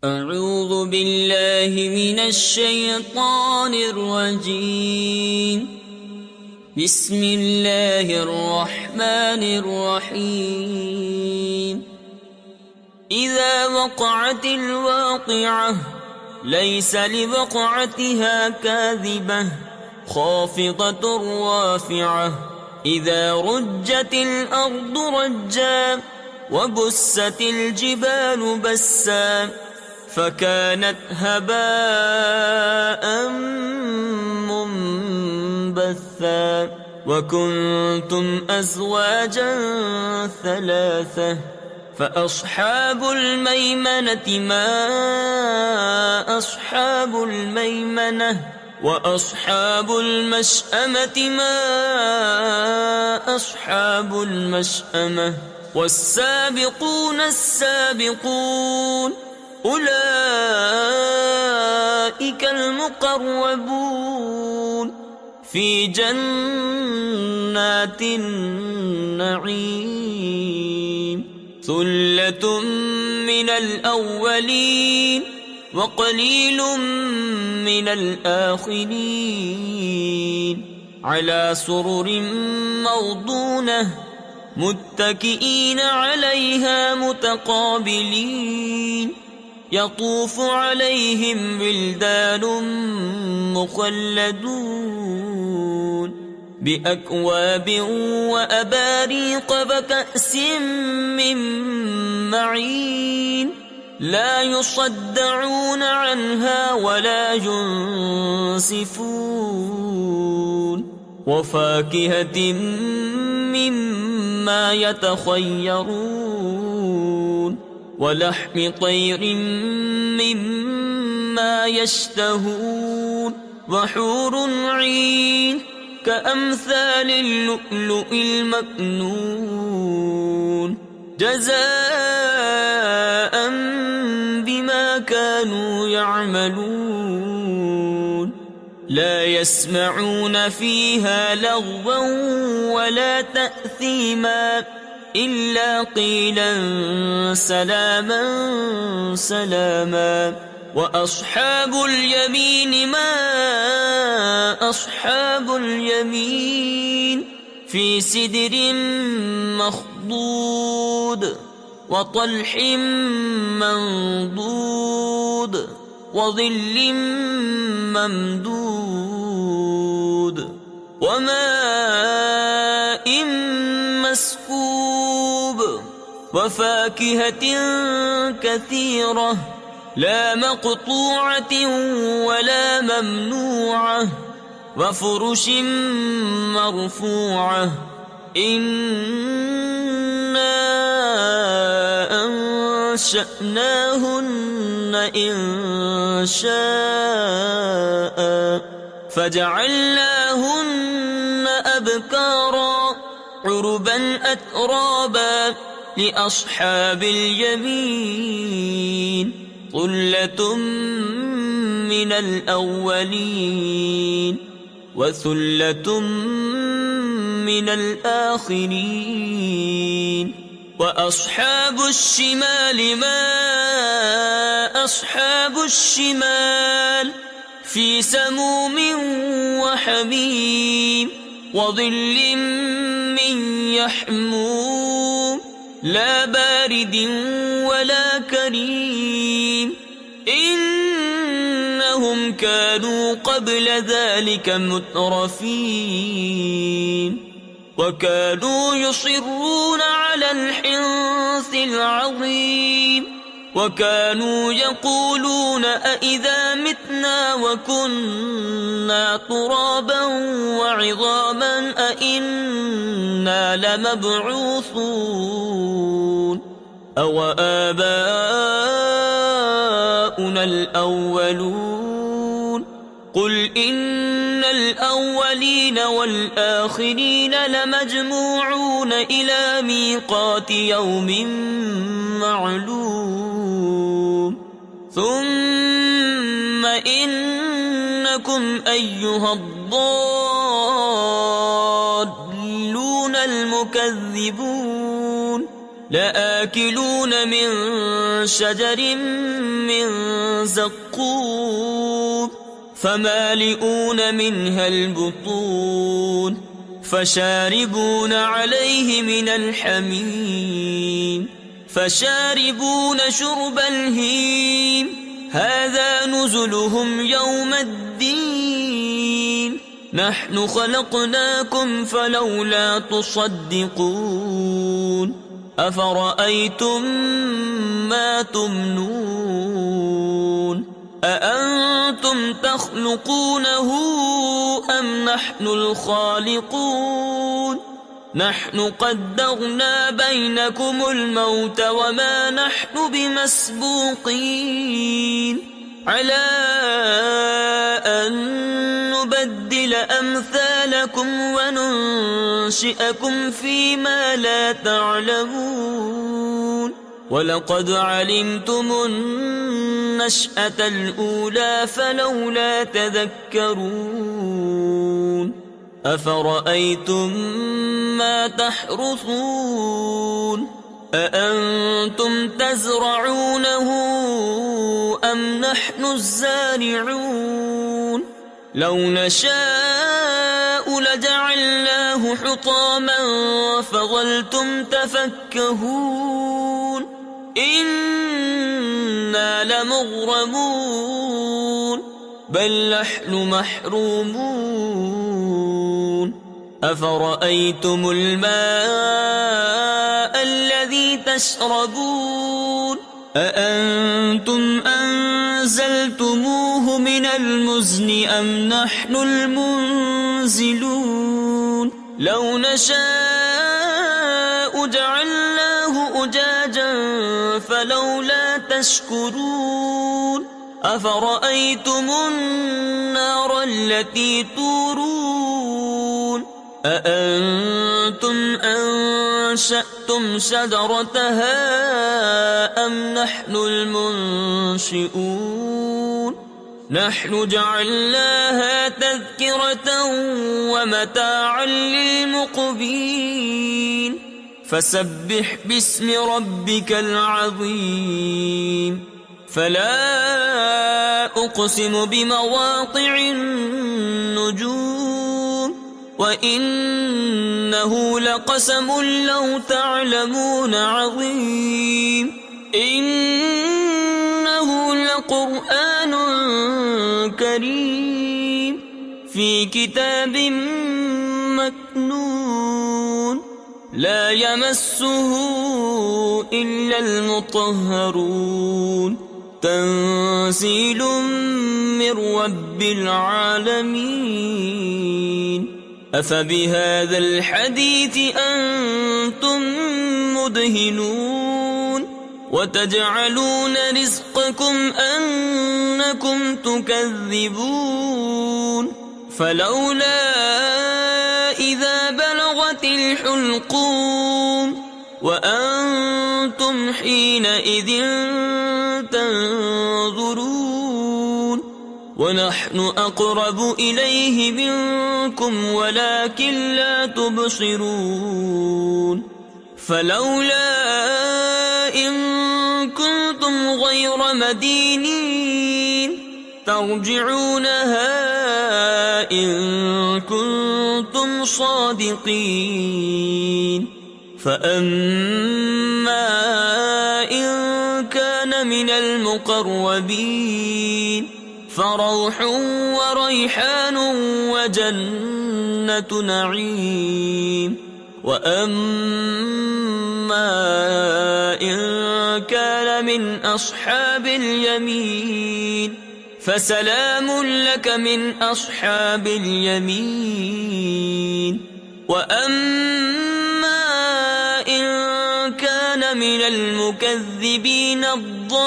اعوذ باللہ من الشیطان الرجیم بسم اللہ الرحمن الرحیم اذا وقعت الواقعة ليس لوقعتها كاذبة خافضة رافعة اذا رجت الارض رجا وبست الجبال بسا فكانت هباء منبثا وكنتم أزواجا ثلاثة فأصحاب الميمنة ما أصحاب الميمنة وأصحاب المشأمة ما أصحاب المشأمة والسابقون السابقون أولئك المقربون في جنات النعيم ثلة من الأولين وقليل من الآخرين على سرر موضونة متكئين عليها متقابلين يطوف عليهم ولدان مخلدون بأكواب وأباريق وكأس من معين لا يصدعون عنها ولا ينصفون وفاكهة مما يتخيرون ولحم طير مما يشتهون وحور عين كأمثال اللؤلؤ المكنون جزاء بما كانوا يعملون لا يسمعون فيها لغوا ولا تأثيما إلا قيلا سلاما سلاما وأصحاب اليمين ما أصحاب اليمين في سدر مخضود وطلح منضود وظل ممدود وماء مسكوب وفاكهة كثيرة لا مقطوعة ولا ممنوعة وفرش مرفوعة إنا أنشأناهن إنشاء فجعلناهن أبكارا عربا أترابا لأصحاب اليمين ثلة من الأولين وثلة من الآخرين وأصحاب الشمال ما أصحاب الشمال في سموم وحميم وظل من يحموم لا بارد ولا كريم إنهم كانوا قبل ذلك مترفين وكانوا يصرون على الحنث العظيم وكانوا يقولون أئذا متنا وكنا ترابا وعظاما أئنا لمبعوثون أو آباؤنا الأولون قل إن الأولين والآخرين لمجموعون إلى ميقات يوم معلوم ثم إنكم أيها الضالون المكذبون لآكلون من شجر من زقوم فمالئون منها البطون فشاربون عليه من الحميم فشاربون شرب الهيم هذا نزلهم يوم الدين نحن خلقناكم فلولا تصدقون أفرأيتم ما تمنون أأنتم تخلقونه أم نحن الخالقون نحن قدرنا بينكم الموت وما نحن بمسبوقين على أن نبدل أمثالكم وننشئكم فيما لا تعلمون وَلَقَدْ عَلِمْتُمُ النَّشْأَةَ الْأُولَى فَلَوْلَا تَذَكَّرُونَ أَفَرَأَيْتُمْ مَا تَحْرُثُونَ أَأَنْتُمْ تَزْرَعُونَهُ أَمْ نَحْنُ الزَّارِعُونَ لَوْ نَشَاءُ لَجَعَلْنَاهُ حُطَامًا فَظَلْتُمْ تَفَكَّهُونَ إِنَّا لَمُغْرَمُونَ بَلْ نَحْنُ مَحْرُومُونَ أَفَرَأَيْتُمُ الْمَاءَ الَّذِي تَشْرَبُونَ أَأَنْتُمْ أَنزَلْتُمُوهُ مِنَ الْمُزْنِ أَمْ نَحْنُ الْمُنزِلُونَ لَوْ نَشَاءُ جَعَلْنَاهُ أُجَاجًا فَلَوْلَا تَشْكُرُونَ أَفَرَأَيْتُمُ النَّارَ الَّتِي تُورُونَ أَأَنْتُمْ أَنشَأْتُمْ شَجَرَتَهَا أَمْ نَحْنُ الْمُنشِئُونَ نَحْنُ جَعَلْنَاهَا تَذْكِرَةً وَمَتَاعًا لِلْمُقْوِينَ فَسَبِّحْ بِاسْمِ رَبِّكَ الْعَظِيمِ فَلَا أُقْسِمُ بِمَوَاقِعِ النُّجُومِ وَإِنَّهُ لَقَسَمٌ لَّوْ تَعْلَمُونَ عَظِيمٌ إِنَّهُ لَقُرْآنٌ كَرِيمٌ في كتاب مكنون لا يمسه إلا المطهرون تنزيل من رب العالمين أفبهذا الحديث أنتم مدهنون وتجعلون رزقكم أنكم تكذبون فلولا إذا بلغت الحلقوم وأنتم حينئذ تنظرون ونحن أقرب إليه منكم ولكن لا تبصرون فلولا إن كنتم غير مدينين ترجعونها إن كنتم صادقين فأما إن كان من المقربين فروح وريحان وجنة نعيم وأما إن كان من أصحاب اليمين فسلام لك من أصحاب اليمين وأما إن كان من المكذبين الضالين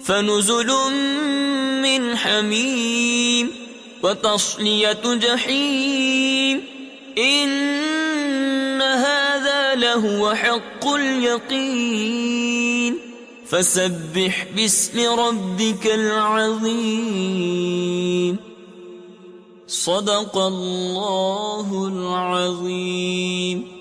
فنزل من حميم وتصلية جحيم إن هذا لهو حق اليقين فسبح باسم ربك العظيم صدق اللہ العظیم.